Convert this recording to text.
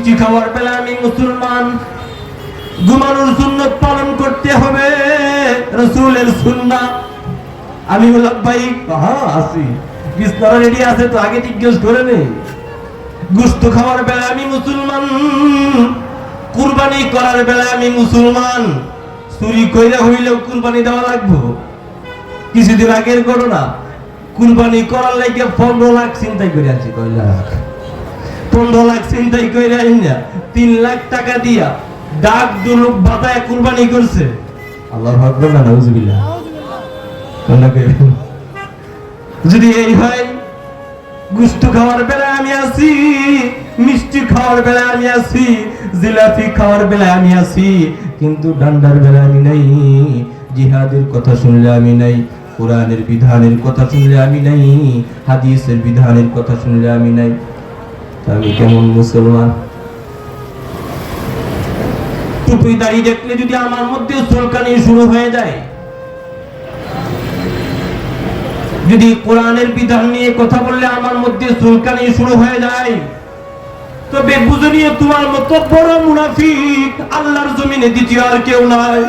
মিষ্টি খাওয়ার বেলা আমি মুসলমান, ঘুমানোর সুন্নত পালন করতে হবে, রাসূলের সুন্নাহ। আমি বললাম ভাই হ্যাঁ আছি, বিছানা রেডি আছে তো আগে জিজ্ঞেস করে নে। গোশত খাওয়ার বেলা আমি মুসলমান, কুরবানি করার বেলা আমি মুসলমান, চুরি কইরা হইলেও কুরবানি দেওয়া লাগবে। কিছুদিন আগের ঘটনা, কুরবানি করার লাগে 15 লাখ চিন্তাই করে আনছি, 15 লাখ চিন্তাই করে আইনা 3 লাখ টাকা দিয়া ডাক দুলুক বাতায় কুরবানি করছে। আল্লাহু আকবার না নাউজুবিল্লাহ। যদি এই হয়, গোশত খাওয়ার বেলায় আমি আছি, মিষ্টি খাওয়ার বেলায় আমি আছি, জিলাপি খাওয়ার বেলায় আমি আছি, কিন্তু ডান্ডার বেলায় আমি নাই, জিহাদের কথা শুনলে আমি নাই, কোরআনের বিধানের কথা শুনলে আমি নাই, হাদিসের বিধানের কথা শুনলে আমি নাই। আমি কেমন মুসলমান? টুপি দাড়ি দেখলে যদি আমার মধ্যে চুলকানি শুরু হয়ে যায়, যদি কোরআনের বিধান নিয়ে কথা বললে আমার মধ্যে চুলকানি শুরু হয়ে যায়, তবে বুঝে নিয়ে তোমার মতো বড় মুনাফিক আল্লাহর জমিনে দ্বিতীয় আর কেউ নাই।